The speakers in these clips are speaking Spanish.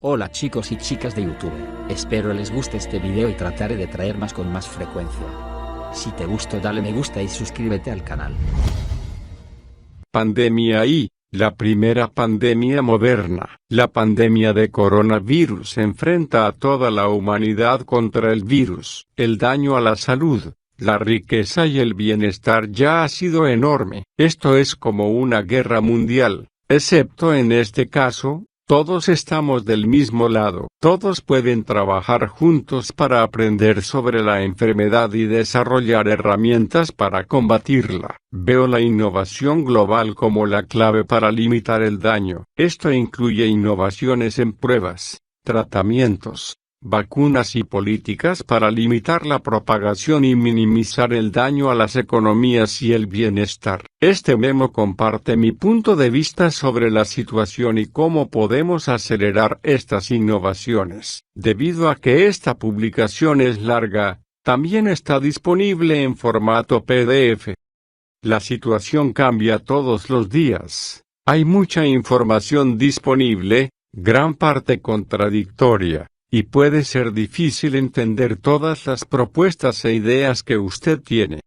Hola chicos y chicas de YouTube, espero les guste este video y trataré de traer más con más frecuencia. Si te gustó dale me gusta y suscríbete al canal. Pandemia y la primera pandemia moderna. La pandemia de coronavirus enfrenta a toda la humanidad contra el virus. El daño a la salud, la riqueza y el bienestar ya ha sido enorme. Esto es como una guerra mundial, excepto en este caso. Todos estamos del mismo lado. Todos pueden trabajar juntos para aprender sobre la enfermedad y desarrollar herramientas para combatirla. Veo la innovación global como la clave para limitar el daño. Esto incluye innovaciones en pruebas, tratamientos, vacunas y políticas para limitar la propagación y minimizar el daño a las economías y el bienestar. Este memo comparte mi punto de vista sobre la situación y cómo podemos acelerar estas innovaciones. Debido a que esta publicación es larga, también está disponible en formato PDF. La situación cambia todos los días. Hay mucha información disponible, gran parte contradictoria. Y puede ser difícil entender todas las propuestas e ideas que usted tiene.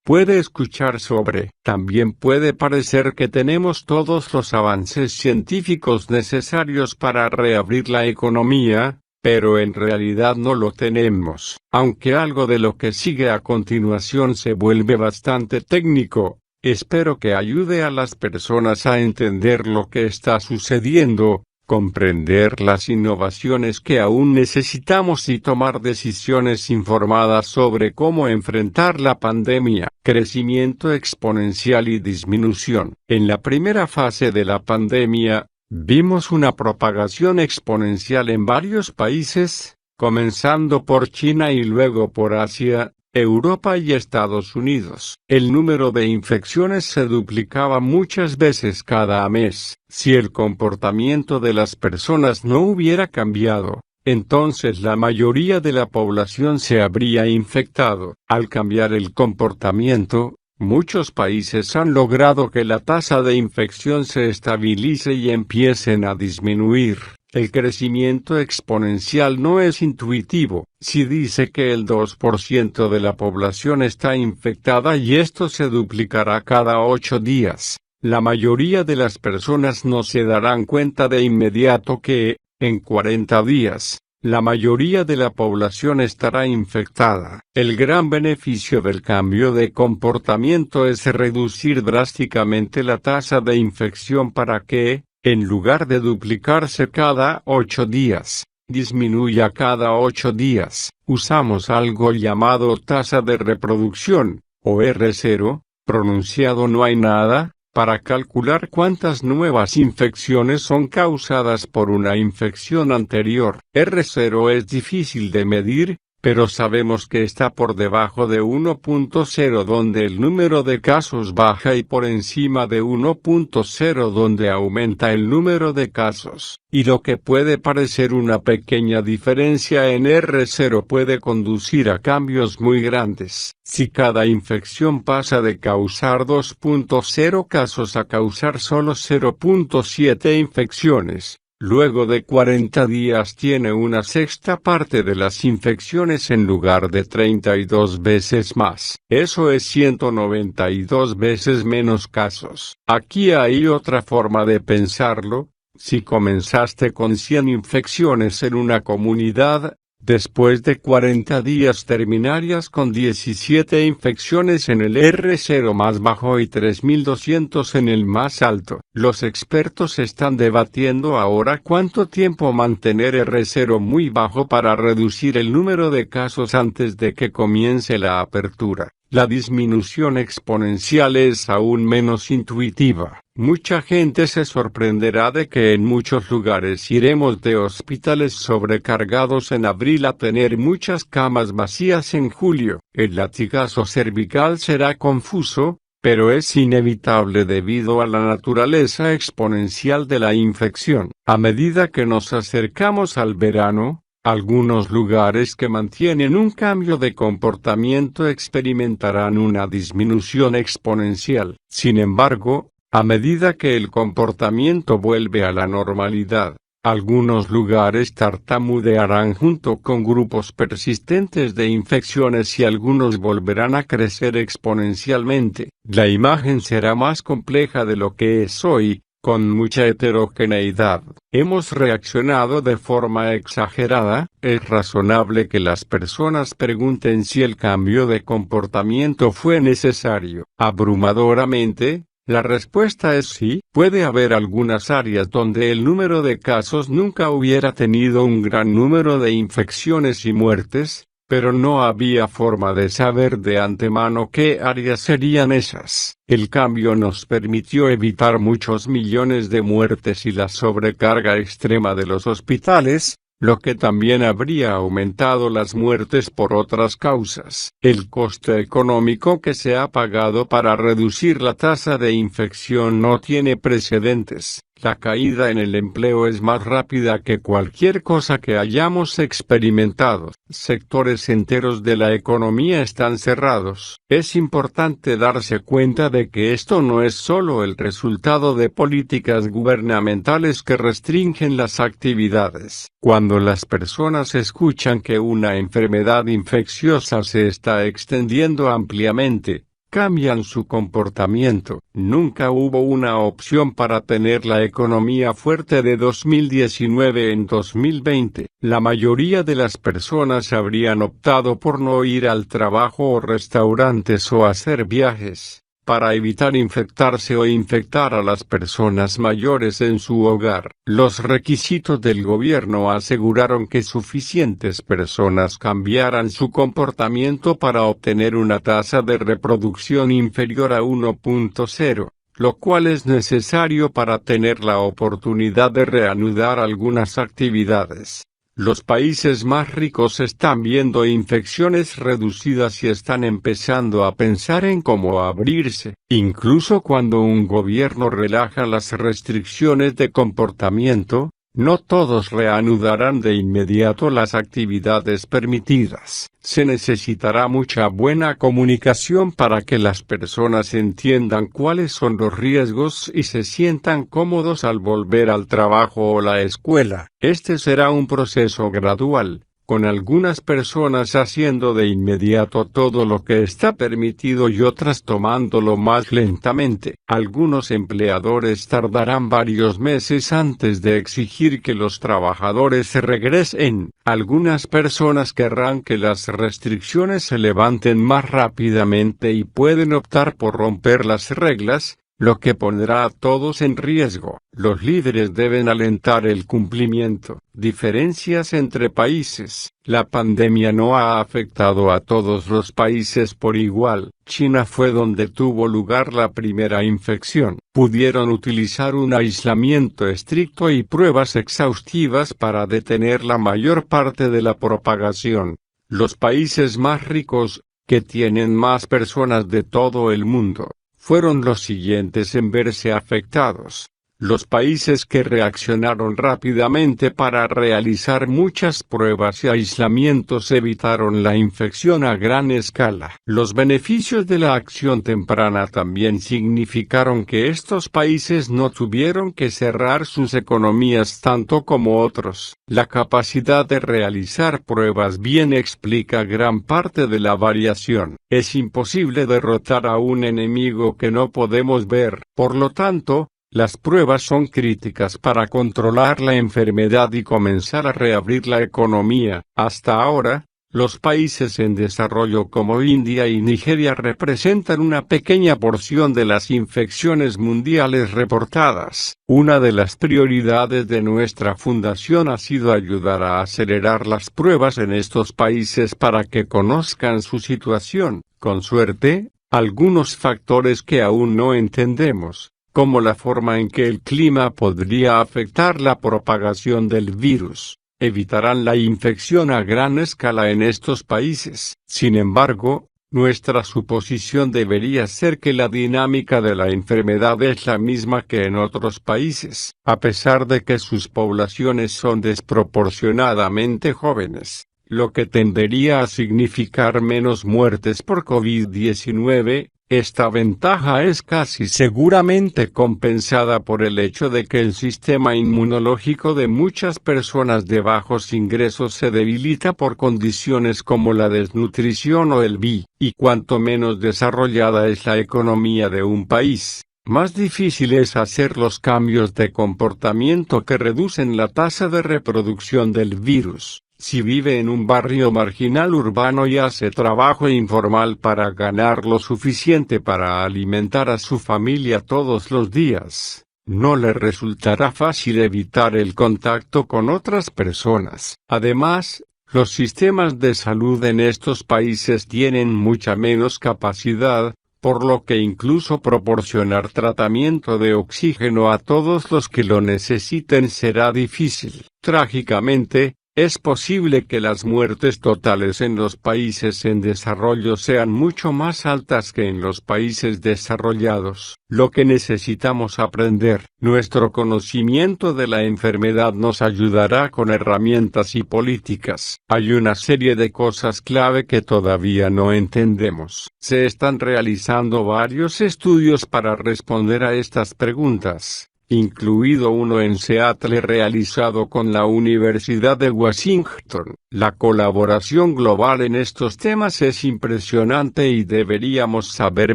Puede escuchar sobre. También puede parecer que tenemos todos los avances científicos necesarios para reabrir la economía, pero en realidad no lo tenemos. Aunque algo de lo que sigue a continuación se vuelve bastante técnico, espero que ayude a las personas a entender lo que está sucediendo, comprender las innovaciones que aún necesitamos y tomar decisiones informadas sobre cómo enfrentar la pandemia. Crecimiento exponencial y disminución. En la primera fase de la pandemia, vimos una propagación exponencial en varios países, comenzando por China y luego por Asia, Europa y Estados Unidos. El número de infecciones se duplicaba muchas veces cada mes. Si el comportamiento de las personas no hubiera cambiado, entonces la mayoría de la población se habría infectado. Al cambiar el comportamiento, muchos países han logrado que la tasa de infección se estabilice y empiecen a disminuir. El crecimiento exponencial no es intuitivo. Si dice que el 2% de la población está infectada y esto se duplicará cada 8 días, la mayoría de las personas no se darán cuenta de inmediato que, en 40 días, la mayoría de la población estará infectada. El gran beneficio del cambio de comportamiento es reducir drásticamente la tasa de infección para que, en lugar de duplicarse cada 8 días, disminuya cada 8 días. Usamos algo llamado tasa de reproducción, o R0, pronunciado no hay nada, para calcular cuántas nuevas infecciones son causadas por una infección anterior. R0 es difícil de medir, pero sabemos que está por debajo de 1.0 donde el número de casos baja y por encima de 1.0 donde aumenta el número de casos. Y lo que puede parecer una pequeña diferencia en R0 puede conducir a cambios muy grandes. Si cada infección pasa de causar 2.0 casos a causar solo 0.7 infecciones, luego de 40 días tiene una sexta parte de las infecciones en lugar de 32 veces más. Eso es 192 veces menos casos. Aquí hay otra forma de pensarlo. Si comenzaste con 100 infecciones en una comunidad, después de 40 días terminarías con 17 infecciones en el R0 más bajo y 3.200 en el más alto. Los expertos están debatiendo ahora cuánto tiempo mantener R0 muy bajo para reducir el número de casos antes de que comience la apertura. La disminución exponencial es aún menos intuitiva. Mucha gente se sorprenderá de que en muchos lugares iremos de hospitales sobrecargados en abril a tener muchas camas vacías en julio. El latigazo cervical será confuso, pero es inevitable debido a la naturaleza exponencial de la infección. A medida que nos acercamos al verano, algunos lugares que mantienen un cambio de comportamiento experimentarán una disminución exponencial. Sin embargo, a medida que el comportamiento vuelve a la normalidad, Algunos lugares tartamudearán junto con grupos persistentes de infecciones y algunos volverán a crecer exponencialmente. La imagen será más compleja de lo que es hoy, con mucha heterogeneidad. Hemos reaccionado de forma exagerada. Es razonable que las personas pregunten si el cambio de comportamiento fue necesario. Abrumadoramente, la respuesta es sí. Puede haber algunas áreas donde el número de casos nunca hubiera tenido un gran número de infecciones y muertes, pero no había forma de saber de antemano qué áreas serían esas. El cambio nos permitió evitar muchos millones de muertes y la sobrecarga extrema de los hospitales, lo que también habría aumentado las muertes por otras causas. El coste económico que se ha pagado para reducir la tasa de infección no tiene precedentes. La caída en el empleo es más rápida que cualquier cosa que hayamos experimentado. Sectores enteros de la economía están cerrados. Es importante darse cuenta de que esto no es solo el resultado de políticas gubernamentales que restringen las actividades. Cuando las personas escuchan que una enfermedad infecciosa se está extendiendo ampliamente, cambian su comportamiento. Nunca hubo una opción para tener la economía fuerte de 2019 en 2020. La mayoría de las personas habrían optado por no ir al trabajo o restaurantes o hacer viajes, para evitar infectarse o infectar a las personas mayores en su hogar. Los requisitos del gobierno aseguraron que suficientes personas cambiaran su comportamiento para obtener una tasa de reproducción inferior a 1.0, lo cual es necesario para tener la oportunidad de reanudar algunas actividades. Los países más ricos están viendo infecciones reducidas y están empezando a pensar en cómo abrirse. Incluso cuando un gobierno relaja las restricciones de comportamiento, no todos reanudarán de inmediato las actividades permitidas. Se necesitará mucha buena comunicación para que las personas entiendan cuáles son los riesgos y se sientan cómodos al volver al trabajo o la escuela. Este será un proceso gradual, con algunas personas haciendo de inmediato todo lo que está permitido y otras tomándolo más lentamente. Algunos empleadores tardarán varios meses antes de exigir que los trabajadores se regresen. Algunas personas querrán que las restricciones se levanten más rápidamente y pueden optar por romper las reglas, lo que pondrá a todos en riesgo. Los líderes deben alentar el cumplimiento. Diferencias entre países. La pandemia no ha afectado a todos los países por igual. China fue donde tuvo lugar la primera infección. Pudieron utilizar un aislamiento estricto y pruebas exhaustivas para detener la mayor parte de la propagación. Los países más ricos, que tienen más personas de todo el mundo, fueron los siguientes en verse afectados. Los países que reaccionaron rápidamente para realizar muchas pruebas y aislamientos evitaron la infección a gran escala. Los beneficios de la acción temprana también significaron que estos países no tuvieron que cerrar sus economías tanto como otros. La capacidad de realizar pruebas bien explica gran parte de la variación. Es imposible derrotar a un enemigo que no podemos ver. Por lo tanto, las pruebas son críticas para controlar la enfermedad y comenzar a reabrir la economía. Hasta ahora, los países en desarrollo como India y Nigeria representan una pequeña porción de las infecciones mundiales reportadas. Una de las prioridades de nuestra fundación ha sido ayudar a acelerar las pruebas en estos países para que conozcan su situación. Con suerte, algunos factores que aún no entendemos, como la forma en que el clima podría afectar la propagación del virus, evitarán la infección a gran escala en estos países. Sin embargo, nuestra suposición debería ser que la dinámica de la enfermedad es la misma que en otros países, a pesar de que sus poblaciones son desproporcionadamente jóvenes, lo que tendería a significar menos muertes por COVID-19. Esta ventaja es casi seguramente compensada por el hecho de que el sistema inmunológico de muchas personas de bajos ingresos se debilita por condiciones como la desnutrición o el VIH, y cuanto menos desarrollada es la economía de un país, más difícil es hacer los cambios de comportamiento que reducen la tasa de reproducción del virus. Si vive en un barrio marginal urbano y hace trabajo informal para ganar lo suficiente para alimentar a su familia todos los días, no le resultará fácil evitar el contacto con otras personas. Además, los sistemas de salud en estos países tienen mucha menos capacidad, por lo que incluso proporcionar tratamiento de oxígeno a todos los que lo necesiten será difícil. Trágicamente, es posible que las muertes totales en los países en desarrollo sean mucho más altas que en los países desarrollados. Lo que necesitamos aprender, nuestro conocimiento de la enfermedad nos ayudará con herramientas y políticas. Hay una serie de cosas clave que todavía no entendemos. Se están realizando varios estudios para responder a estas preguntas, incluido uno en Seattle realizado con la Universidad de Washington. La colaboración global en estos temas es impresionante y deberíamos saber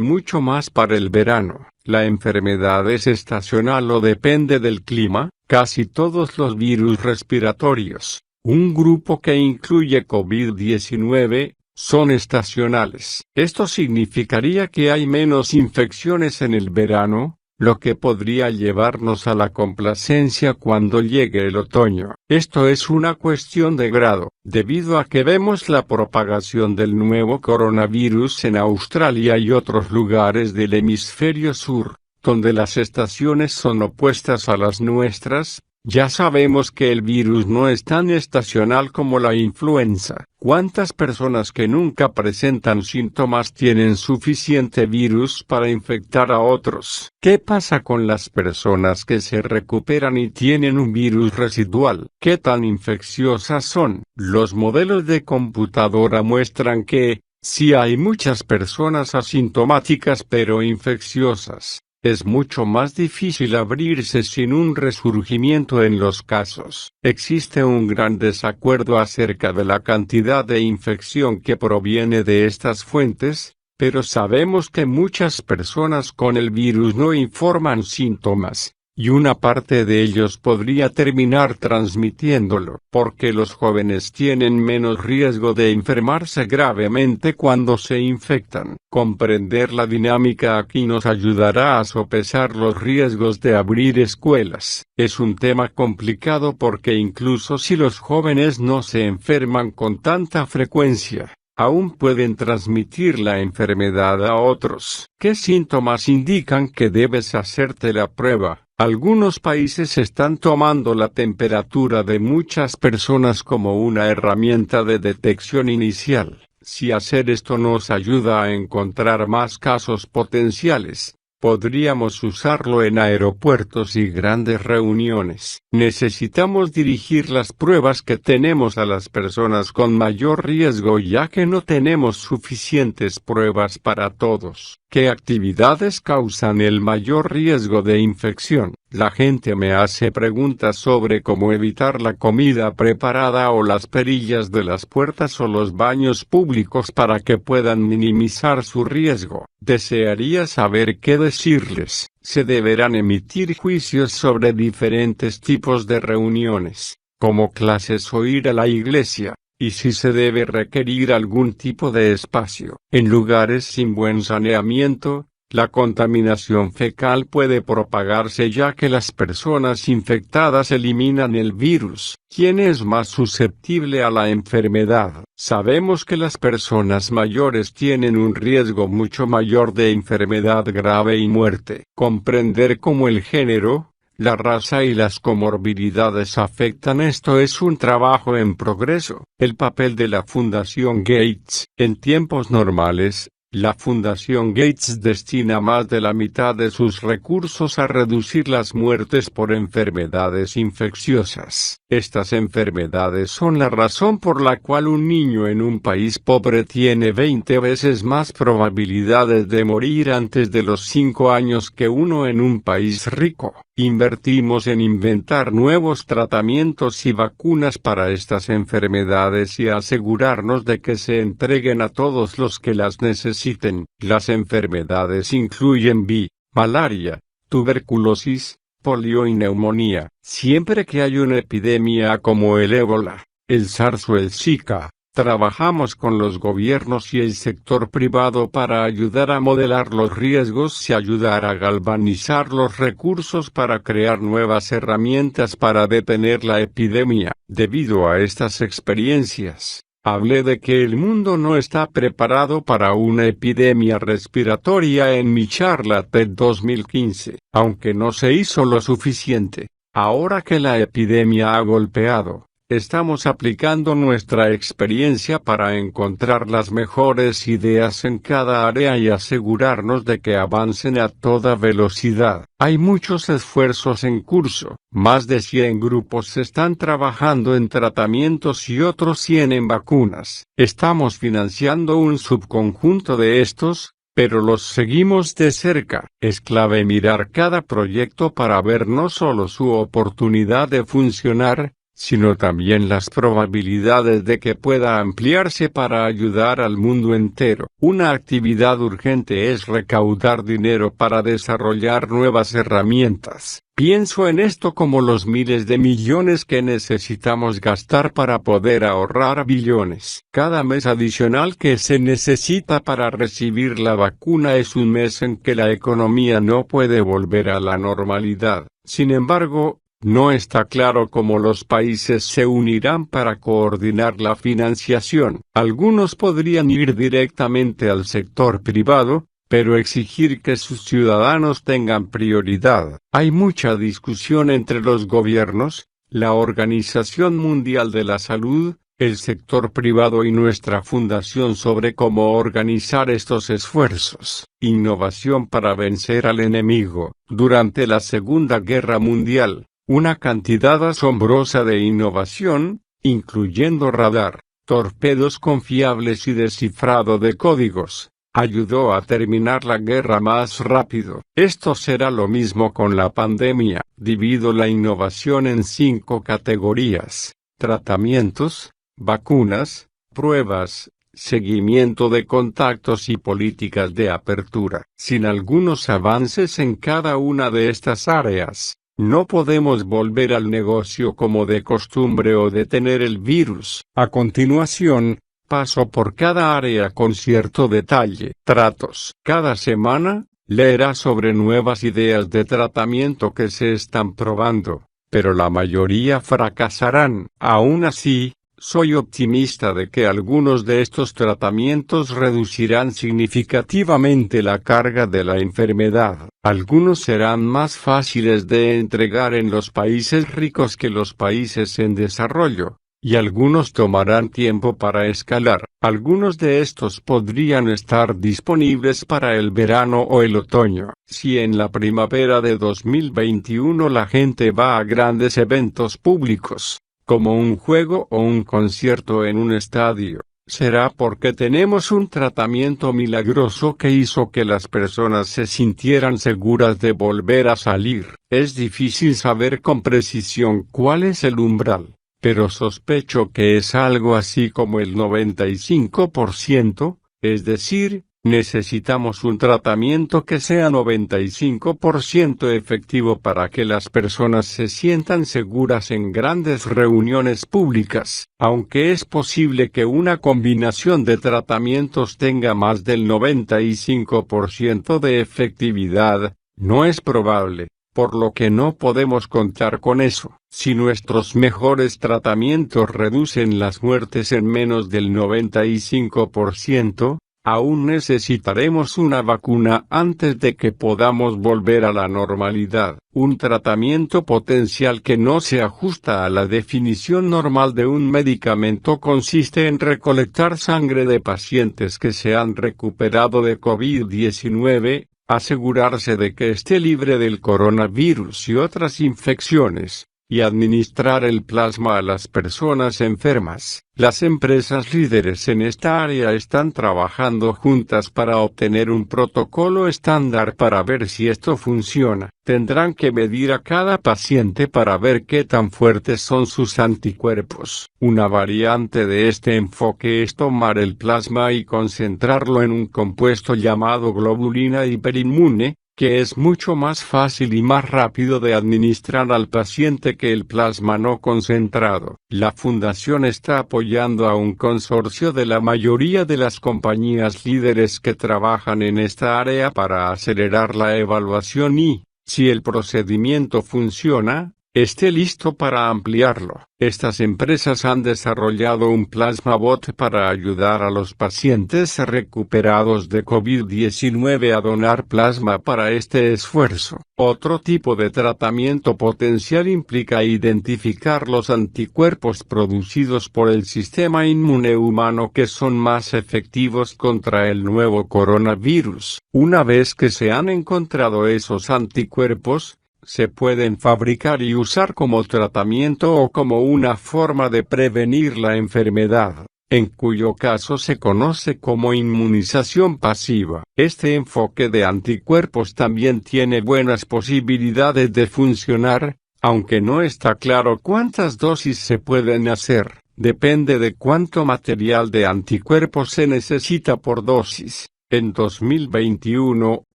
mucho más para el verano. ¿La enfermedad es estacional o depende del clima? Casi todos los virus respiratorios, un grupo que incluye COVID-19, son estacionales. Esto significaría que hay menos infecciones en el verano, lo que podría llevarnos a la complacencia cuando llegue el otoño. Esto es una cuestión de grado, debido a que vemos la propagación del nuevo coronavirus en Australia y otros lugares del hemisferio sur, donde las estaciones son opuestas a las nuestras. Ya sabemos que el virus no es tan estacional como la influenza. ¿Cuántas personas que nunca presentan síntomas tienen suficiente virus para infectar a otros? ¿Qué pasa con las personas que se recuperan y tienen un virus residual? ¿Qué tan infecciosas son? Los modelos de computadora muestran que, si hay muchas personas asintomáticas pero infecciosas, es mucho más difícil abrirse sin un resurgimiento en los casos. Existe un gran desacuerdo acerca de la cantidad de infección que proviene de estas fuentes, pero sabemos que muchas personas con el virus no informan síntomas, y una parte de ellos podría terminar transmitiéndolo, porque los jóvenes tienen menos riesgo de enfermarse gravemente cuando se infectan. Comprender la dinámica aquí nos ayudará a sopesar los riesgos de abrir escuelas. Es un tema complicado porque incluso si los jóvenes no se enferman con tanta frecuencia, aún pueden transmitir la enfermedad a otros. ¿Qué síntomas indican que debes hacerte la prueba? Algunos países están tomando la temperatura de muchas personas como una herramienta de detección inicial. Si hacer esto nos ayuda a encontrar más casos potenciales, podríamos usarlo en aeropuertos y grandes reuniones. Necesitamos dirigir las pruebas que tenemos a las personas con mayor riesgo ya que no tenemos suficientes pruebas para todos. ¿Qué actividades causan el mayor riesgo de infección? La gente me hace preguntas sobre cómo evitar la comida preparada o las perillas de las puertas o los baños públicos para que puedan minimizar su riesgo. Desearía saber qué decirles. Se deberán emitir juicios sobre diferentes tipos de reuniones, como clases o ir a la iglesia, y si se debe requerir algún tipo de espacio. En lugares sin buen saneamiento, la contaminación fecal puede propagarse ya que las personas infectadas eliminan el virus. ¿Quién es más susceptible a la enfermedad? Sabemos que las personas mayores tienen un riesgo mucho mayor de enfermedad grave y muerte. Comprender cómo el género, la raza y las comorbilidades afectan esto es un trabajo en progreso. El papel de la Fundación Gates. En tiempos normales, La Fundación Gates destina más de la mitad de sus recursos a reducir las muertes por enfermedades infecciosas. Estas enfermedades son la razón por la cual un niño en un país pobre tiene 20 veces más probabilidades de morir antes de los 5 años que uno en un país rico. Invertimos en inventar nuevos tratamientos y vacunas para estas enfermedades y asegurarnos de que se entreguen a todos los que las necesiten. Las enfermedades incluyen VIH, malaria, tuberculosis, polio y neumonía. Siempre que hay una epidemia como el ébola, el SARS o el Zika, trabajamos con los gobiernos y el sector privado para ayudar a modelar los riesgos y ayudar a galvanizar los recursos para crear nuevas herramientas para detener la epidemia. Debido a estas experiencias, hablé de que el mundo no está preparado para una epidemia respiratoria en mi charla TED 2015, aunque no se hizo lo suficiente. Ahora que la epidemia ha golpeado, estamos aplicando nuestra experiencia para encontrar las mejores ideas en cada área y asegurarnos de que avancen a toda velocidad. Hay muchos esfuerzos en curso. Más de 100 grupos están trabajando en tratamientos y otros 100 en vacunas. Estamos financiando un subconjunto de estos, pero los seguimos de cerca. Es clave mirar cada proyecto para ver no solo su oportunidad de funcionar, sino también las probabilidades de que pueda ampliarse para ayudar al mundo entero. Una actividad urgente es recaudar dinero para desarrollar nuevas herramientas. Pienso en esto como los miles de millones que necesitamos gastar para poder ahorrar billones. Cada mes adicional que se necesita para recibir la vacuna es un mes en que la economía no puede volver a la normalidad. Sin embargo, no está claro cómo los países se unirán para coordinar la financiación. Algunos podrían ir directamente al sector privado, pero exigir que sus ciudadanos tengan prioridad. Hay mucha discusión entre los gobiernos, la Organización Mundial de la Salud, el sector privado y nuestra fundación sobre cómo organizar estos esfuerzos. Innovación para vencer al enemigo. Durante la Segunda Guerra Mundial, una cantidad asombrosa de innovación, incluyendo radar, torpedos confiables y descifrado de códigos, ayudó a terminar la guerra más rápido. Esto será lo mismo con la pandemia. Divido la innovación en 5 categorías: tratamientos, vacunas, pruebas, seguimiento de contactos y políticas de apertura. Sin algunos avances en cada una de estas áreas, no podemos volver al negocio como de costumbre o detener el virus. A continuación, paso por cada área con cierto detalle. Tratos. Cada semana, leerá sobre nuevas ideas de tratamiento que se están probando, pero la mayoría fracasarán. Aún así, soy optimista de que algunos de estos tratamientos reducirán significativamente la carga de la enfermedad. Algunos serán más fáciles de entregar en los países ricos que los países en desarrollo, y algunos tomarán tiempo para escalar. Algunos de estos podrían estar disponibles para el verano o el otoño. Si en la primavera de 2021 la gente va a grandes eventos públicos, como un juego o un concierto en un estadio, será porque tenemos un tratamiento milagroso que hizo que las personas se sintieran seguras de volver a salir. Es difícil saber con precisión cuál es el umbral, pero sospecho que es algo así como el 95%, es decir, necesitamos un tratamiento que sea 95% efectivo para que las personas se sientan seguras en grandes reuniones públicas. Aunque es posible que una combinación de tratamientos tenga más del 95% de efectividad, no es probable, por lo que no podemos contar con eso. Si nuestros mejores tratamientos reducen las muertes en menos del 95%, Aún necesitaremos una vacuna antes de que podamos volver a la normalidad. Un tratamiento potencial que no se ajusta a la definición normal de un medicamento consiste en recolectar sangre de pacientes que se han recuperado de COVID-19, asegurarse de que esté libre del coronavirus y otras infecciones, y administrar el plasma a las personas enfermas. Las empresas líderes en esta área están trabajando juntas para obtener un protocolo estándar para ver si esto funciona. Tendrán que medir a cada paciente para ver qué tan fuertes son sus anticuerpos. Una variante de este enfoque es tomar el plasma y concentrarlo en un compuesto llamado globulina hiperinmune, que es mucho más fácil y más rápido de administrar al paciente que el plasma no concentrado. La fundación está apoyando a un consorcio de la mayoría de las compañías líderes que trabajan en esta área para acelerar la evaluación y, si el procedimiento funciona, esté listo para ampliarlo. Estas empresas han desarrollado un plasma bot para ayudar a los pacientes recuperados de COVID-19 a donar plasma para este esfuerzo. Otro tipo de tratamiento potencial implica identificar los anticuerpos producidos por el sistema inmune humano que son más efectivos contra el nuevo coronavirus. Una vez que se han encontrado esos anticuerpos, se pueden fabricar y usar como tratamiento o como una forma de prevenir la enfermedad, en cuyo caso se conoce como inmunización pasiva. Este enfoque de anticuerpos también tiene buenas posibilidades de funcionar, aunque no está claro cuántas dosis se pueden hacer. Depende de cuánto material de anticuerpos se necesita por dosis. En 2021,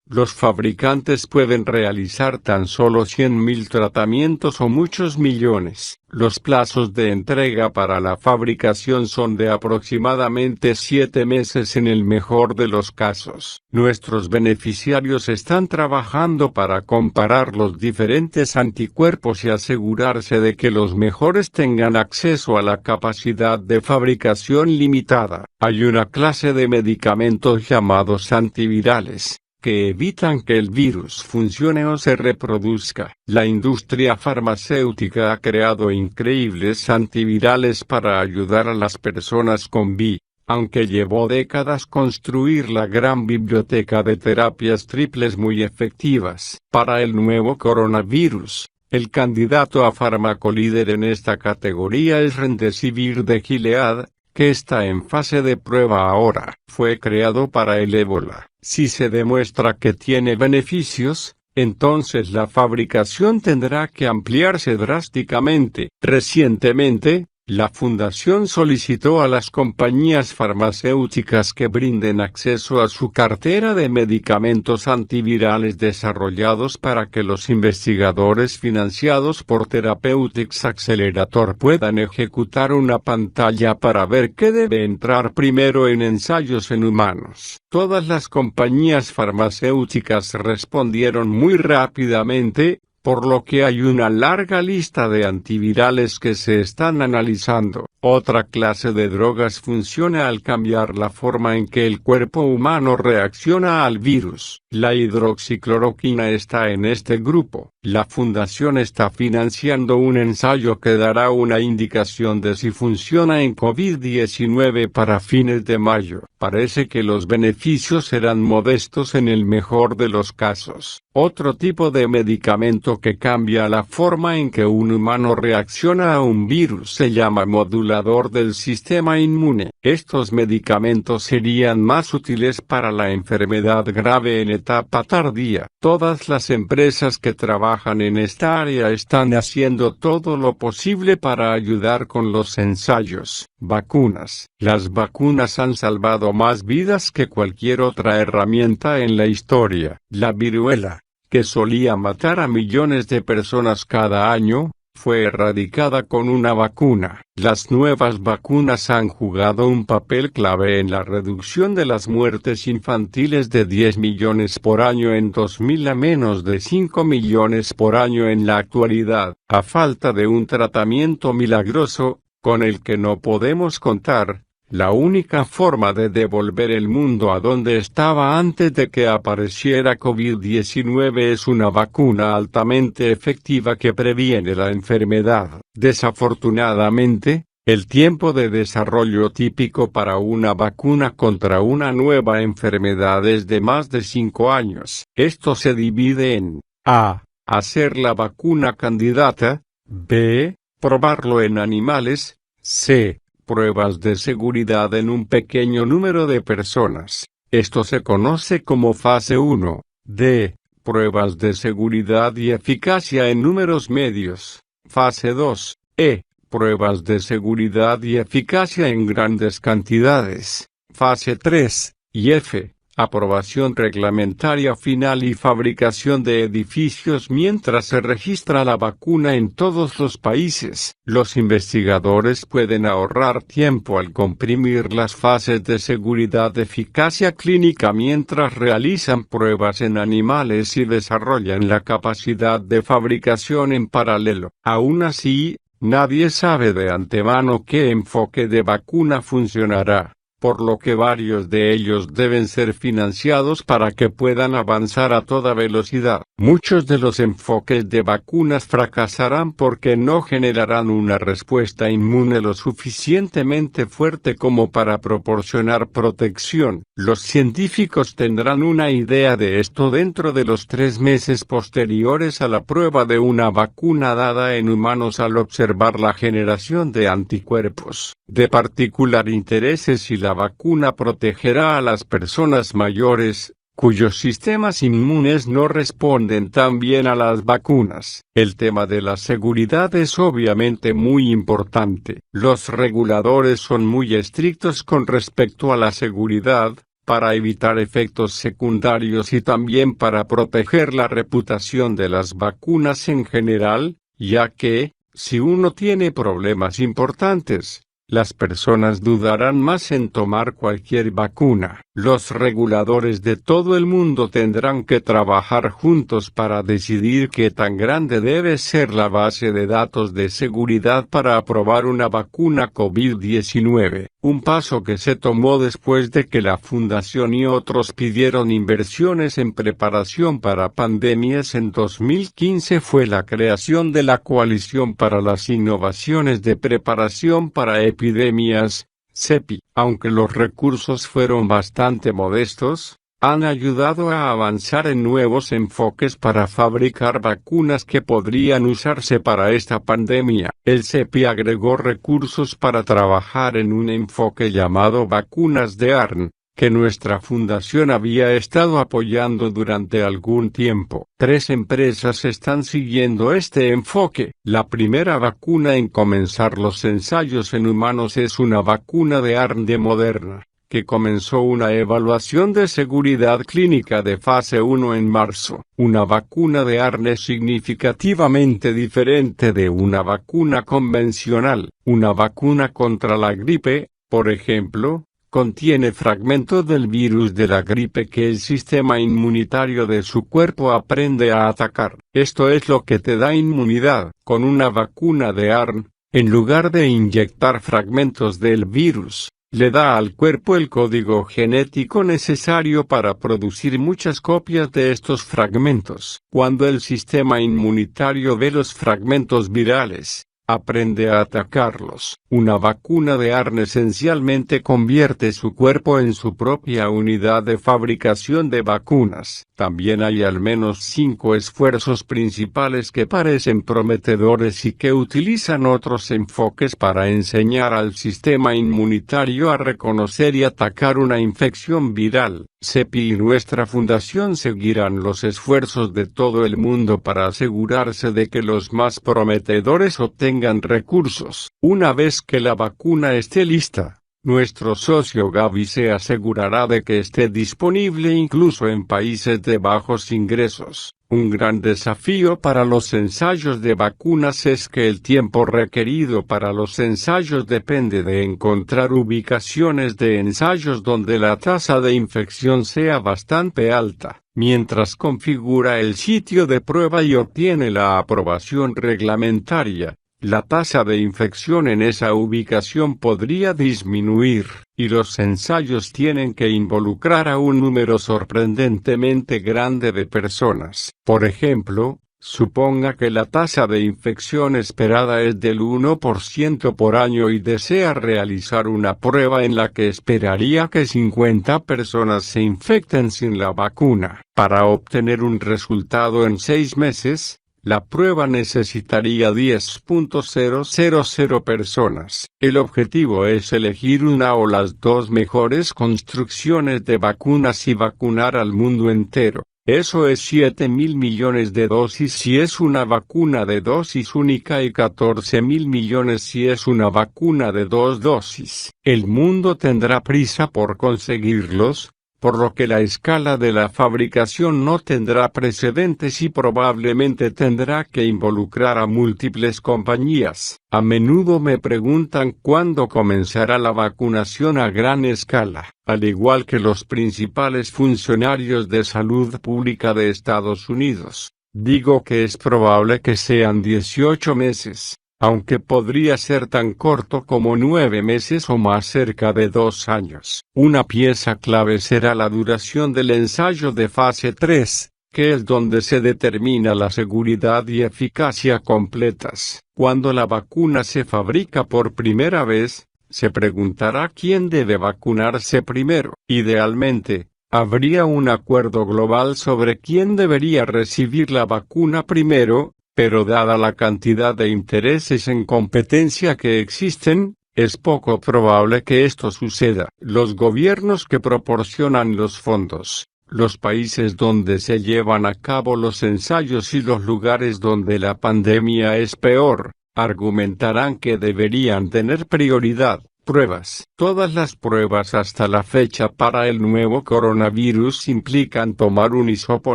los fabricantes pueden realizar tan solo 100.000 tratamientos o muchos millones. Los plazos de entrega para la fabricación son de aproximadamente 7 meses en el mejor de los casos. Nuestros beneficiarios están trabajando para comparar los diferentes anticuerpos y asegurarse de que los mejores tengan acceso a la capacidad de fabricación limitada. Hay una clase de medicamentos llamados antivirales, que evitan que el virus funcione o se reproduzca. La industria farmacéutica ha creado increíbles antivirales para ayudar a las personas con VI, aunque llevó décadas construir la gran biblioteca de terapias triples muy efectivas. Para el nuevo coronavirus, el candidato a fármaco líder en esta categoría es Remdesivir de Gilead, que está en fase de prueba ahora. Fue creado para el ébola. Si se demuestra que tiene beneficios, entonces la fabricación tendrá que ampliarse drásticamente. Recientemente, la fundación solicitó a las compañías farmacéuticas que brinden acceso a su cartera de medicamentos antivirales desarrollados para que los investigadores financiados por Therapeutics Accelerator puedan ejecutar una pantalla para ver qué debe entrar primero en ensayos en humanos. Todas las compañías farmacéuticas respondieron muy rápidamente, por lo que hay una larga lista de antivirales que se están analizando. Otra clase de drogas funciona al cambiar la forma en que el cuerpo humano reacciona al virus. La hidroxicloroquina está en este grupo. La fundación está financiando un ensayo que dará una indicación de si funciona en COVID-19 para fines de mayo. Parece que los beneficios serán modestos en el mejor de los casos. Otro tipo de medicamento que cambia la forma en que un humano reacciona a un virus se llama modulador del sistema inmune. Estos medicamentos serían más útiles para la enfermedad grave en etapa tardía. Todas las empresas que trabajan en esta área están haciendo todo lo posible para ayudar con los ensayos. Vacunas. Las vacunas han salvado más vidas que cualquier otra herramienta en la historia. La viruela, que solía matar a millones de personas cada año, fue erradicada con una vacuna. Las nuevas vacunas han jugado un papel clave en la reducción de las muertes infantiles de 10 millones por año en 2000 a menos de 5 millones por año en la actualidad. A falta de un tratamiento milagroso, con el que no podemos contar, La única forma de devolver el mundo a donde estaba antes de que apareciera COVID-19 es una vacuna altamente efectiva que previene la enfermedad. Desafortunadamente, el tiempo de desarrollo típico para una vacuna contra una nueva enfermedad es de más de 5 años. Esto se divide en A. Hacer la vacuna candidata. B. Probarlo en animales. C. Pruebas de seguridad en un pequeño número de personas. Esto se conoce como fase 1. D. Pruebas de seguridad y eficacia en números medios. Fase 2. E. Pruebas de seguridad y eficacia en grandes cantidades. Fase 3. Y F. Aprobación reglamentaria final y fabricación de edificios mientras se registra la vacuna en todos los países. Los investigadores pueden ahorrar tiempo al comprimir las fases de seguridad de eficacia clínica mientras realizan pruebas en animales y desarrollan la capacidad de fabricación en paralelo. Aún así, nadie sabe de antemano qué enfoque de vacuna funcionará, por lo que varios de ellos deben ser financiados para que puedan avanzar a toda velocidad. Muchos de los enfoques de vacunas fracasarán porque no generarán una respuesta inmune lo suficientemente fuerte como para proporcionar protección. Los científicos tendrán una idea de esto dentro de los 3 meses posteriores a la prueba de una vacuna dada en humanos al observar la generación de anticuerpos. De particular interés es si la vacuna protegerá a las personas mayores, cuyos sistemas inmunes no responden tan bien a las vacunas. El tema de la seguridad es obviamente muy importante. Los reguladores son muy estrictos con respecto a la seguridad, para evitar efectos secundarios y también para proteger la reputación de las vacunas en general, ya que, si uno tiene problemas importantes, las personas dudarán más en tomar cualquier vacuna. Los reguladores de todo el mundo tendrán que trabajar juntos para decidir qué tan grande debe ser la base de datos de seguridad para aprobar una vacuna COVID-19. Un paso que se tomó después de que la Fundación y otros pidieron inversiones en preparación para pandemias en 2015 fue la creación de la Coalición para las Innovaciones de Preparación para Epidemias, CEPI. Aunque los recursos fueron bastante modestos, han ayudado a avanzar en nuevos enfoques para fabricar vacunas que podrían usarse para esta pandemia. El CEPI agregó recursos para trabajar en un enfoque llamado vacunas de ARN, que nuestra fundación había estado apoyando durante algún tiempo. 3 empresas están siguiendo este enfoque. La primera vacuna en comenzar los ensayos en humanos es una vacuna de ARN de Moderna, que comenzó una evaluación de seguridad clínica de fase 1 en marzo. Una vacuna de ARN es significativamente diferente de una vacuna convencional. Una vacuna contra la gripe, por ejemplo, contiene fragmentos del virus de la gripe que el sistema inmunitario de su cuerpo aprende a atacar. Esto es lo que te da inmunidad. Con una vacuna de ARN, en lugar de inyectar fragmentos del virus, le da al cuerpo el código genético necesario para producir muchas copias de estos fragmentos. Cuando el sistema inmunitario ve los fragmentos virales, aprende a atacarlos. Una vacuna de ARN esencialmente convierte su cuerpo en su propia unidad de fabricación de vacunas. También hay al menos 5 esfuerzos principales que parecen prometedores y que utilizan otros enfoques para enseñar al sistema inmunitario a reconocer y atacar una infección viral. CEPI y nuestra fundación seguirán los esfuerzos de todo el mundo para asegurarse de que los más prometedores obtengan recursos. Una vez que la vacuna esté lista, nuestro socio Gavi se asegurará de que esté disponible incluso en países de bajos ingresos. Un gran desafío para los ensayos de vacunas es que el tiempo requerido para los ensayos depende de encontrar ubicaciones de ensayos donde la tasa de infección sea bastante alta. Mientras configura el sitio de prueba y obtiene la aprobación reglamentaria, la tasa de infección en esa ubicación podría disminuir, y los ensayos tienen que involucrar a un número sorprendentemente grande de personas. Por ejemplo, suponga que la tasa de infección esperada es del 1% por año y desea realizar una prueba en la que esperaría que 50 personas se infecten sin la vacuna. Para obtener un resultado en 6 meses, la prueba necesitaría 10.000 personas. El objetivo es elegir una o las dos mejores construcciones de vacunas y vacunar al mundo entero. Eso es 7.000 millones de dosis si es una vacuna de dosis única y 14.000 millones si es una vacuna de 2 dosis. El mundo tendrá prisa por conseguirlos, por lo que la escala de la fabricación no tendrá precedentes y probablemente tendrá que involucrar a múltiples compañías. A menudo me preguntan cuándo comenzará la vacunación a gran escala. Al igual que los principales funcionarios de salud pública de Estados Unidos, digo que es probable que sean 18 meses. Aunque podría ser tan corto como 9 meses o más cerca de 2 años. Una pieza clave será la duración del ensayo de fase 3, que es donde se determina la seguridad y eficacia completas. Cuando la vacuna se fabrica por primera vez, se preguntará quién debe vacunarse primero. Idealmente, habría un acuerdo global sobre quién debería recibir la vacuna primero, pero dada la cantidad de intereses en competencia que existen, es poco probable que esto suceda. Los gobiernos que proporcionan los fondos, los países donde se llevan a cabo los ensayos y los lugares donde la pandemia es peor, argumentarán que deberían tener prioridad. Pruebas. Todas las pruebas hasta la fecha para el nuevo coronavirus implican tomar un hisopo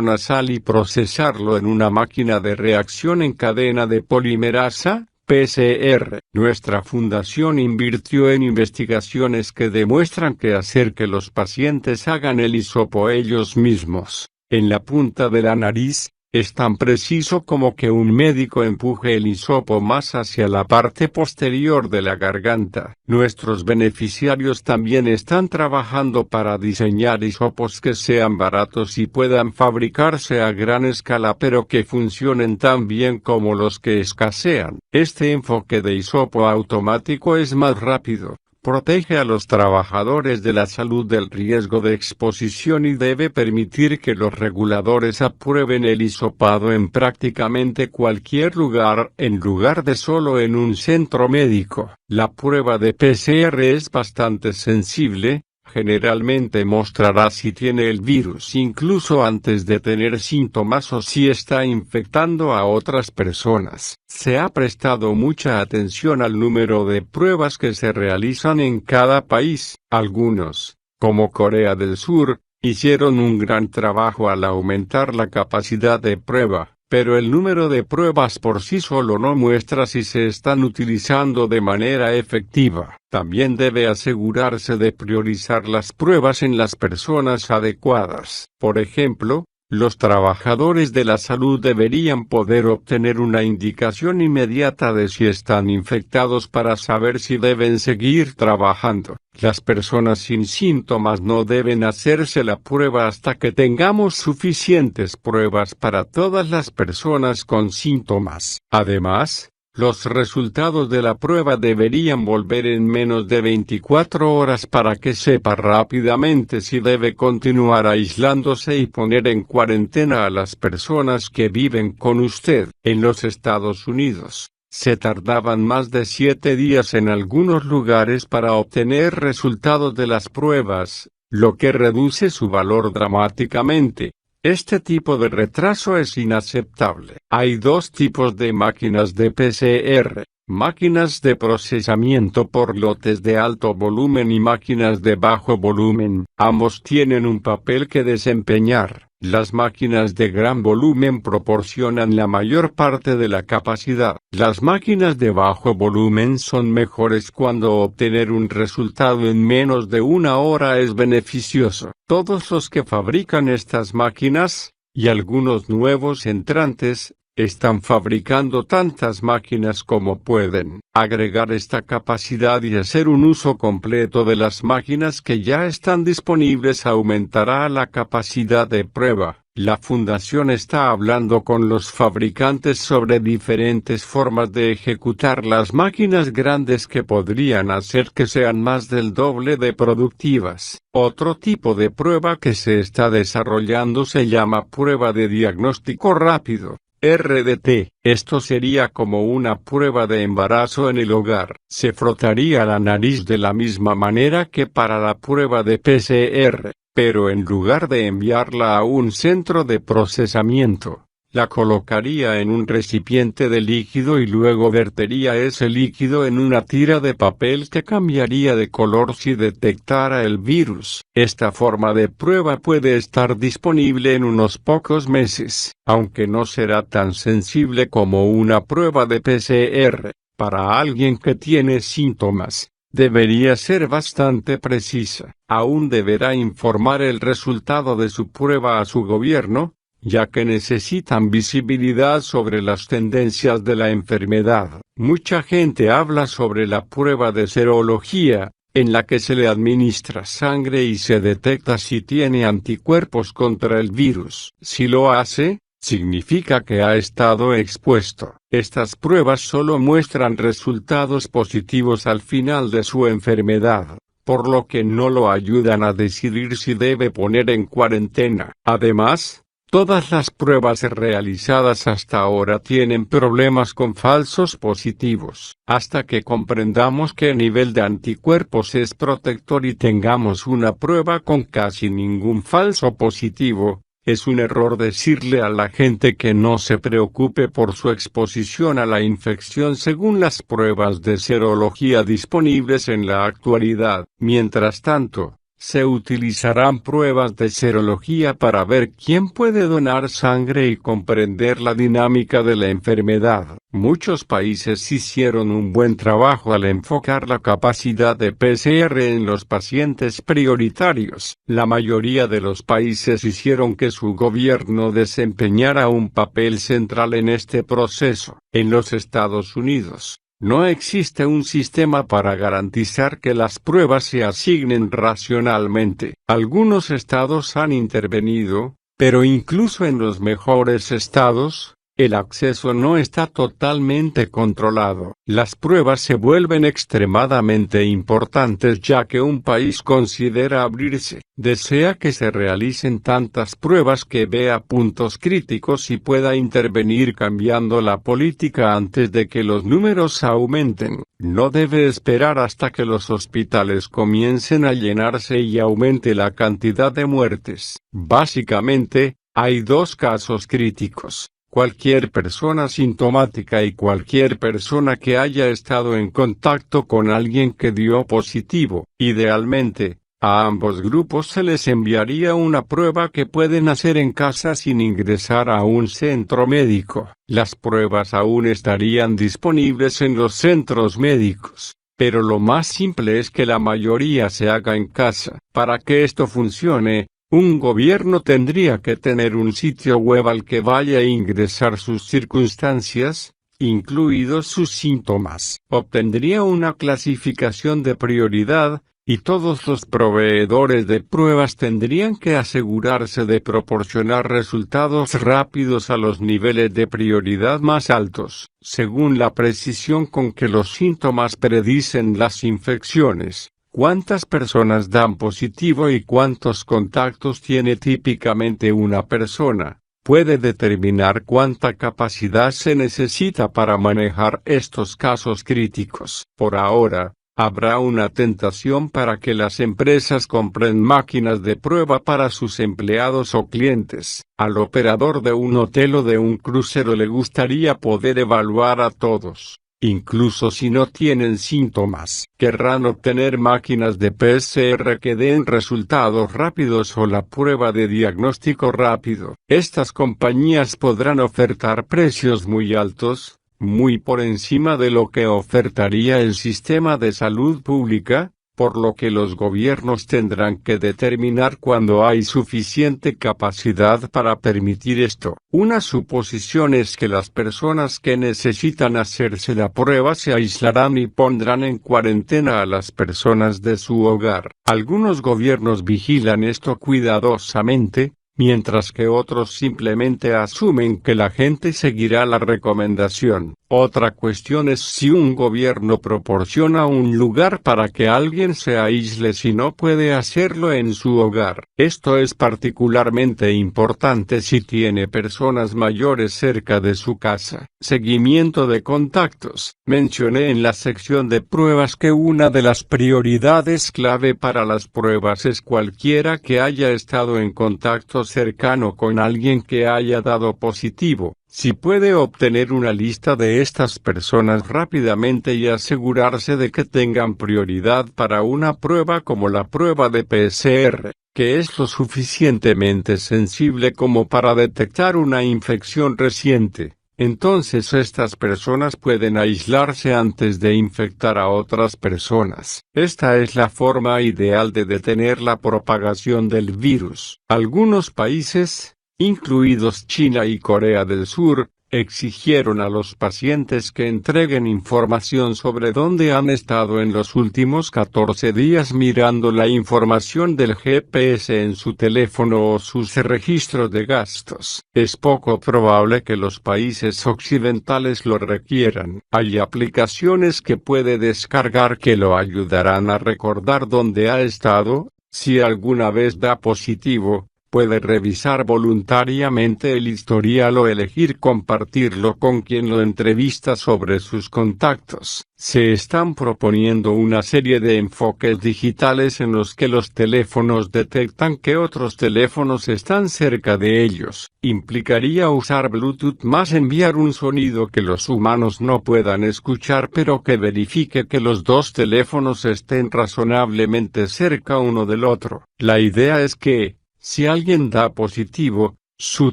nasal y procesarlo en una máquina de reacción en cadena de polimerasa, PCR. Nuestra fundación invirtió en investigaciones que demuestran que hacer que los pacientes hagan el hisopo ellos mismos, en la punta de la nariz, es tan preciso como que un médico empuje el hisopo más hacia la parte posterior de la garganta. Nuestros beneficiarios también están trabajando para diseñar hisopos que sean baratos y puedan fabricarse a gran escala pero que funcionen tan bien como los que escasean. Este enfoque de hisopo automático es más rápido, protege a los trabajadores de la salud del riesgo de exposición y debe permitir que los reguladores aprueben el hisopado en prácticamente cualquier lugar, en lugar de solo en un centro médico. La prueba de PCR es bastante sensible. Generalmente mostrará si tiene el virus incluso antes de tener síntomas o si está infectando a otras personas. Se ha prestado mucha atención al número de pruebas que se realizan en cada país. Algunos, como Corea del Sur, hicieron un gran trabajo al aumentar la capacidad de prueba, pero el número de pruebas por sí solo no muestra si se están utilizando de manera efectiva. También debe asegurarse de priorizar las pruebas en las personas adecuadas. Por ejemplo, los trabajadores de la salud deberían poder obtener una indicación inmediata de si están infectados para saber si deben seguir trabajando. Las personas sin síntomas no deben hacerse la prueba hasta que tengamos suficientes pruebas para todas las personas con síntomas. Además, los resultados de la prueba deberían volver en menos de 24 horas para que sepa rápidamente si debe continuar aislándose y poner en cuarentena a las personas que viven con usted. En los Estados Unidos, se tardaban más de 7 días en algunos lugares para obtener resultados de las pruebas, lo que reduce su valor dramáticamente. Este tipo de retraso es inaceptable. Hay dos tipos de máquinas de PCR, máquinas de procesamiento por lotes de alto volumen y máquinas de bajo volumen. Ambos tienen un papel que desempeñar. Las máquinas de gran volumen proporcionan la mayor parte de la capacidad. Las máquinas de bajo volumen son mejores cuando obtener un resultado en menos de 1 hora es beneficioso. Todos los que fabrican estas máquinas, y algunos nuevos entrantes, Están fabricando tantas máquinas como pueden. Agregar esta capacidad y hacer un uso completo de las máquinas que ya están disponibles aumentará la capacidad de prueba. La Fundación está hablando con los fabricantes sobre diferentes formas de ejecutar las máquinas grandes que podrían hacer que sean más del doble de productivas. Otro tipo de prueba que se está desarrollando se llama prueba de diagnóstico rápido. RDT. Esto sería como una prueba de embarazo en el hogar. Se frotaría la nariz de la misma manera que para la prueba de PCR, pero en lugar de enviarla a un centro de procesamiento, la colocaría en un recipiente de líquido y luego vertería ese líquido en una tira de papel que cambiaría de color si detectara el virus. Esta forma de prueba puede estar disponible en unos pocos meses, aunque no será tan sensible como una prueba de PCR. Para alguien que tiene síntomas, debería ser bastante precisa. Aún deberá informar el resultado de su prueba a su gobierno, ya que necesitan visibilidad sobre las tendencias de la enfermedad. Mucha gente habla sobre la prueba de serología, en la que se le administra sangre y se detecta si tiene anticuerpos contra el virus. Si lo hace, significa que ha estado expuesto. Estas pruebas solo muestran resultados positivos al final de su enfermedad, por lo que no lo ayudan a decidir si debe poner en cuarentena. Además, todas las pruebas realizadas hasta ahora tienen problemas con falsos positivos. Hasta que comprendamos qué nivel de anticuerpos es protector y tengamos una prueba con casi ningún falso positivo, es un error decirle a la gente que no se preocupe por su exposición a la infección según las pruebas de serología disponibles en la actualidad. Mientras tanto, se utilizarán pruebas de serología para ver quién puede donar sangre y comprender la dinámica de la enfermedad. Muchos países hicieron un buen trabajo al enfocar la capacidad de PCR en los pacientes prioritarios. La mayoría de los países hicieron que su gobierno desempeñara un papel central en este proceso. En los Estados Unidos, no existe un sistema para garantizar que las pruebas se asignen racionalmente. Algunos estados han intervenido, pero incluso en los mejores estados, el acceso no está totalmente controlado. Las pruebas se vuelven extremadamente importantes ya que un país considera abrirse. Desea que se realicen tantas pruebas que vea puntos críticos y pueda intervenir cambiando la política antes de que los números aumenten. No debe esperar hasta que los hospitales comiencen a llenarse y aumente la cantidad de muertes. Básicamente, hay dos casos críticos. Cualquier persona sintomática y cualquier persona que haya estado en contacto con alguien que dio positivo. Idealmente, a ambos grupos se les enviaría una prueba que pueden hacer en casa sin ingresar a un centro médico. Las pruebas aún estarían disponibles en los centros médicos, pero lo más simple es que la mayoría se haga en casa. Para que esto funcione, un gobierno tendría que tener un sitio web al que vaya a ingresar sus circunstancias, incluidos sus síntomas. Obtendría una clasificación de prioridad, y todos los proveedores de pruebas tendrían que asegurarse de proporcionar resultados rápidos a los niveles de prioridad más altos. Según la precisión con que los síntomas predicen las infecciones, cuántas personas dan positivo y cuántos contactos tiene típicamente una persona, puede determinar cuánta capacidad se necesita para manejar estos casos críticos. Por ahora, habrá una tentación para que las empresas compren máquinas de prueba para sus empleados o clientes. Al operador de un hotel o de un crucero le gustaría poder evaluar a todos, incluso si no tienen síntomas. Querrán obtener máquinas de PCR que den resultados rápidos o la prueba de diagnóstico rápido. Estas compañías podrán ofertar precios muy altos, muy por encima de lo que ofertaría el sistema de salud pública, por lo que los gobiernos tendrán que determinar cuándo hay suficiente capacidad para permitir esto. Una suposición es que las personas que necesitan hacerse la prueba se aislarán y pondrán en cuarentena a las personas de su hogar. Algunos gobiernos vigilan esto cuidadosamente, mientras que otros simplemente asumen que la gente seguirá la recomendación. Otra cuestión es si un gobierno proporciona un lugar para que alguien se aísle si no puede hacerlo en su hogar. Esto es particularmente importante si tiene personas mayores cerca de su casa. Seguimiento de contactos. Mencioné en la sección de pruebas que una de las prioridades clave para las pruebas es cualquiera que haya estado en contacto cercano con alguien que haya dado positivo. Si puede obtener una lista de estas personas rápidamente y asegurarse de que tengan prioridad para una prueba como la prueba de PCR, que es lo suficientemente sensible como para detectar una infección reciente, entonces estas personas pueden aislarse antes de infectar a otras personas. Esta es la forma ideal de detener la propagación del virus. Algunos países, incluidos China y Corea del Sur, exigieron a los pacientes que entreguen información sobre dónde han estado en los últimos 14 días mirando la información del GPS en su teléfono o sus registros de gastos. Es poco probable que los países occidentales lo requieran. Hay aplicaciones que puede descargar que lo ayudarán a recordar dónde ha estado. Si alguna vez da positivo, puede revisar voluntariamente el historial o elegir compartirlo con quien lo entrevista sobre sus contactos. Se están proponiendo una serie de enfoques digitales en los que los teléfonos detectan que otros teléfonos están cerca de ellos. Implicaría usar Bluetooth más enviar un sonido que los humanos no puedan escuchar pero que verifique que los dos teléfonos estén razonablemente cerca uno del otro. La idea es que, si alguien da positivo, su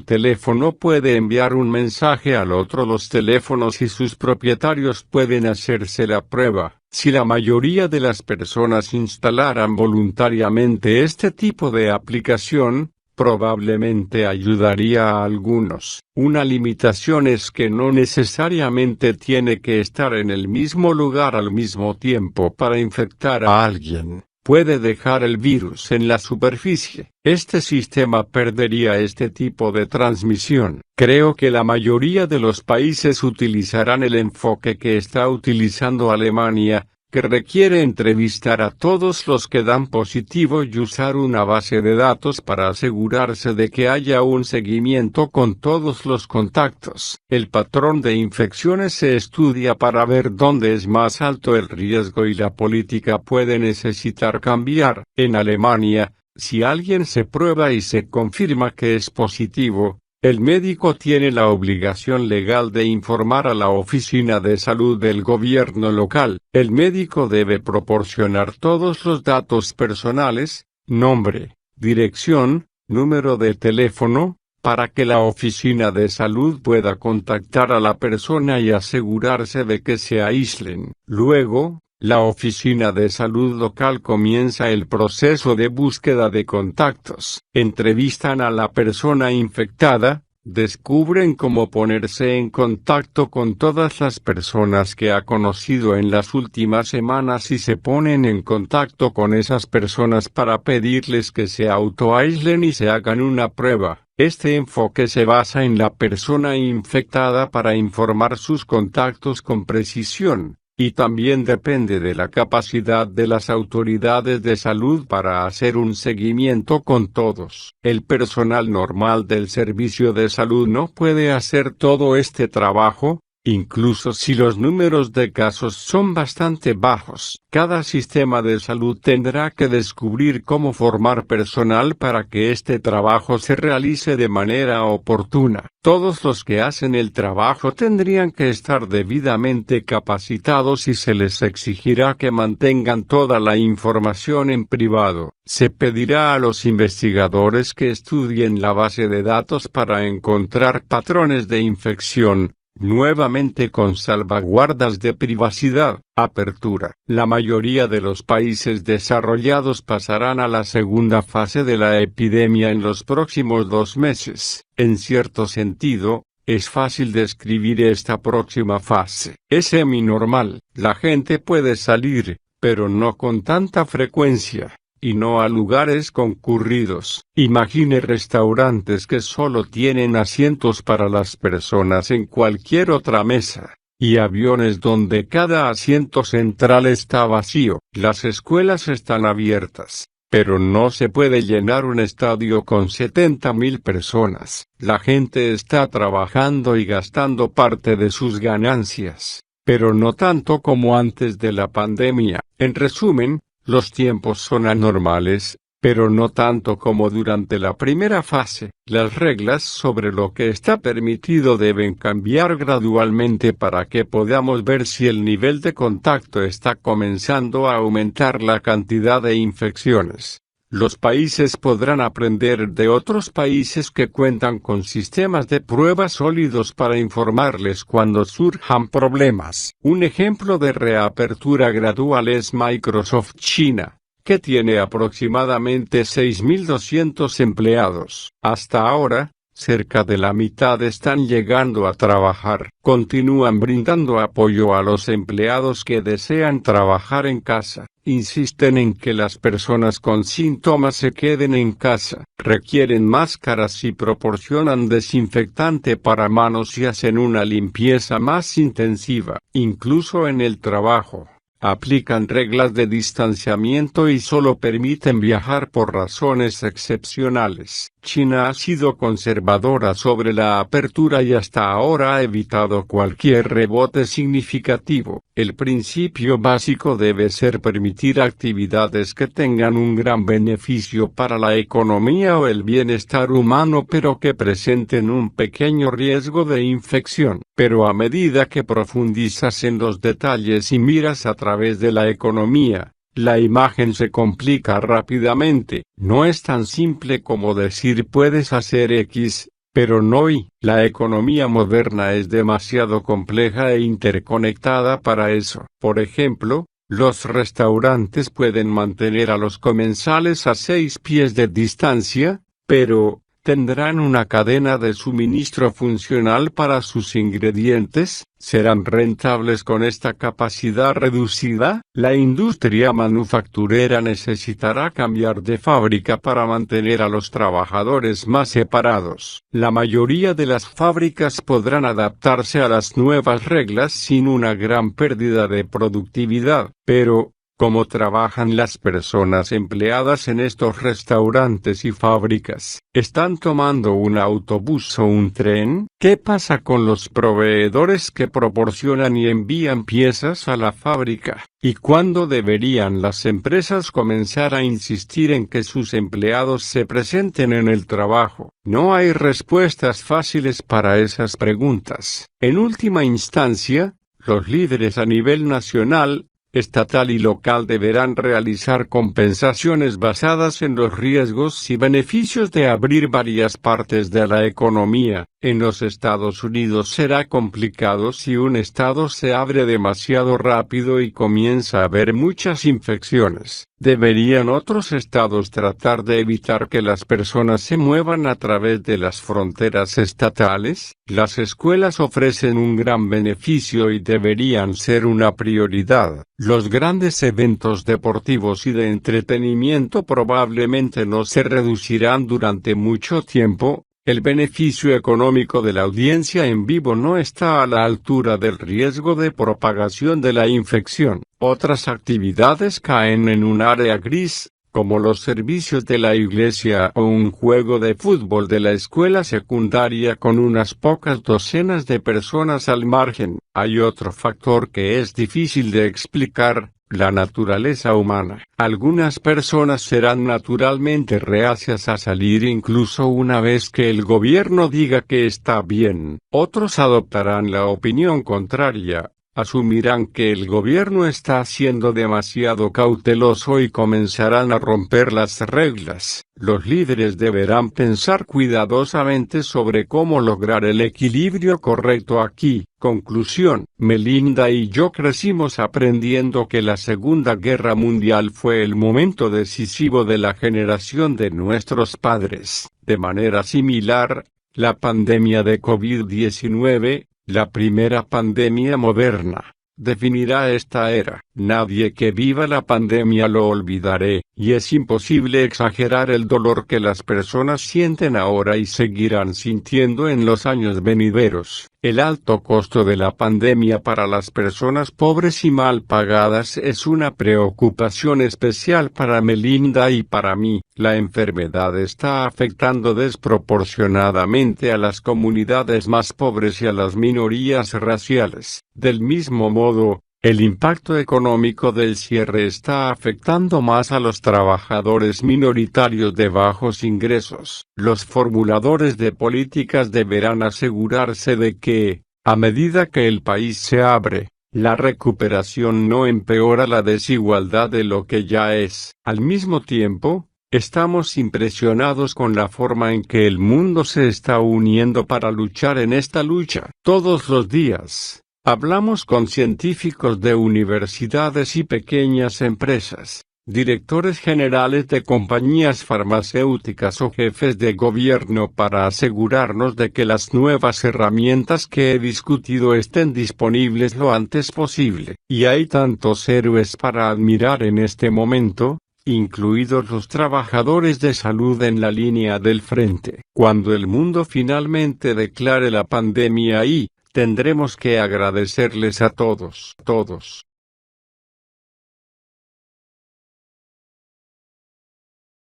teléfono puede enviar un mensaje al otro. Los teléfonos y sus propietarios pueden hacerse la prueba. Si la mayoría de las personas instalaran voluntariamente este tipo de aplicación, probablemente ayudaría a algunos. Una limitación es que no necesariamente tiene que estar en el mismo lugar al mismo tiempo para infectar a alguien. Puede dejar el virus en la superficie. Este sistema perdería este tipo de transmisión. Creo que la mayoría de los países utilizarán el enfoque que está utilizando Alemania, que requiere entrevistar a todos los que dan positivo y usar una base de datos para asegurarse de que haya un seguimiento con todos los contactos. El patrón de infecciones se estudia para ver dónde es más alto el riesgo y la política puede necesitar cambiar. En Alemania, si alguien se prueba y se confirma que es positivo, el médico tiene la obligación legal de informar a la oficina de salud del gobierno local. El médico debe proporcionar todos los datos personales, nombre, dirección, número de teléfono, para que la oficina de salud pueda contactar a la persona y asegurarse de que se aíslen. Luego, la oficina de salud local comienza el proceso de búsqueda de contactos. Entrevistan a la persona infectada, descubren cómo ponerse en contacto con todas las personas que ha conocido en las últimas semanas y se ponen en contacto con esas personas para pedirles que se autoaíslen y se hagan una prueba. Este enfoque se basa en la persona infectada para informar sus contactos con precisión. Y también depende de la capacidad de las autoridades de salud para hacer un seguimiento con todos. El personal normal del servicio de salud no puede hacer todo este trabajo, incluso si los números de casos son bastante bajos. Cada sistema de salud tendrá que descubrir cómo formar personal para que este trabajo se realice de manera oportuna. Todos los que hacen el trabajo tendrían que estar debidamente capacitados y se les exigirá que mantengan toda la información en privado. Se pedirá a los investigadores que estudien la base de datos para encontrar patrones de infección, nuevamente con salvaguardas de privacidad. Apertura. La mayoría de los países desarrollados pasarán a la segunda fase de la epidemia en los próximos 2 meses. En cierto sentido, es fácil describir esta próxima fase. Es semi-normal. La gente puede salir, pero no con tanta frecuencia, y no a lugares concurridos. Imagine restaurantes que solo tienen asientos para las personas en cualquier otra mesa, y aviones donde cada asiento central está vacío. Las escuelas están abiertas, pero no se puede llenar un estadio con 70.000 personas. La gente está trabajando y gastando parte de sus ganancias, pero no tanto como antes de la pandemia. En resumen, los tiempos son anormales, pero no tanto como durante la primera fase. Las reglas sobre lo que está permitido deben cambiar gradualmente para que podamos ver si el nivel de contacto está comenzando a aumentar la cantidad de infecciones. Los países podrán aprender de otros países que cuentan con sistemas de pruebas sólidos para informarles cuando surjan problemas. Un ejemplo de reapertura gradual es Microsoft China, que tiene aproximadamente 6.200 empleados. Hasta ahora, cerca de la mitad están llegando a trabajar. Continúan brindando apoyo a los empleados que desean trabajar en casa. Insisten en que las personas con síntomas se queden en casa. Requieren máscaras y proporcionan desinfectante para manos y hacen una limpieza más intensiva, incluso en el trabajo. Aplican reglas de distanciamiento y solo permiten viajar por razones excepcionales. China ha sido conservadora sobre la apertura y hasta ahora ha evitado cualquier rebote significativo. El principio básico debe ser permitir actividades que tengan un gran beneficio para la economía o el bienestar humano pero que presenten un pequeño riesgo de infección. Pero a medida que profundizas en los detalles y miras a través de la economía, la imagen se complica rápidamente. No es tan simple como decir puedes hacer X, pero no Y. La economía moderna es demasiado compleja e interconectada para eso. Por ejemplo, los restaurantes pueden mantener a los comensales a 6 pies de distancia, pero ¿tendrán una cadena de suministro funcional para sus ingredientes? ¿Serán rentables con esta capacidad reducida? La industria manufacturera necesitará cambiar de fábrica para mantener a los trabajadores más separados. La mayoría de las fábricas podrán adaptarse a las nuevas reglas sin una gran pérdida de productividad, pero ¿cómo trabajan las personas empleadas en estos restaurantes y fábricas? ¿Están tomando un autobús o un tren? ¿Qué pasa con los proveedores que proporcionan y envían piezas a la fábrica? ¿Y cuándo deberían las empresas comenzar a insistir en que sus empleados se presenten en el trabajo? No hay respuestas fáciles para esas preguntas. En última instancia, los líderes a nivel nacional, estatal y local deberán realizar compensaciones basadas en los riesgos y beneficios de abrir varias partes de la economía. En los Estados Unidos será complicado si un estado se abre demasiado rápido y comienza a haber muchas infecciones. ¿Deberían otros estados tratar de evitar que las personas se muevan a través de las fronteras estatales? Las escuelas ofrecen un gran beneficio y deberían ser una prioridad. Los grandes eventos deportivos y de entretenimiento probablemente no se reducirán durante mucho tiempo. El beneficio económico de la audiencia en vivo no está a la altura del riesgo de propagación de la infección. Otras actividades caen en un área gris, como los servicios de la iglesia o un juego de fútbol de la escuela secundaria con unas pocas docenas de personas al margen. Hay otro factor que es difícil de explicar: la naturaleza humana. Algunas personas serán naturalmente reacias a salir incluso una vez que el gobierno diga que está bien. Otros adoptarán la opinión contraria, asumirán que el gobierno está siendo demasiado cauteloso y comenzarán a romper las reglas. Los líderes deberán pensar cuidadosamente sobre cómo lograr el equilibrio correcto aquí. Conclusión: Melinda y yo crecimos aprendiendo que la Segunda Guerra Mundial fue el momento decisivo de la generación de nuestros padres. De manera similar, la pandemia de COVID-19, la primera pandemia moderna, definirá esta era. Nadie que viva la pandemia lo olvidará, y es imposible exagerar el dolor que las personas sienten ahora y seguirán sintiendo en los años venideros. El alto costo de la pandemia para las personas pobres y mal pagadas es una preocupación especial para Melinda y para mí. La enfermedad está afectando desproporcionadamente a las comunidades más pobres y a las minorías raciales. Del mismo modo, el impacto económico del cierre está afectando más a los trabajadores minoritarios de bajos ingresos. Los formuladores de políticas deberán asegurarse de que, a medida que el país se abre, la recuperación no empeora la desigualdad de lo que ya es. Al mismo tiempo, estamos impresionados con la forma en que el mundo se está uniendo para luchar en esta lucha. Todos los días hablamos con científicos de universidades y pequeñas empresas, directores generales de compañías farmacéuticas o jefes de gobierno para asegurarnos de que las nuevas herramientas que he discutido estén disponibles lo antes posible. Y hay tantos héroes para admirar en este momento, incluidos los trabajadores de salud en la línea del frente. Cuando el mundo finalmente declare la pandemia ahí, tendremos que agradecerles a todos.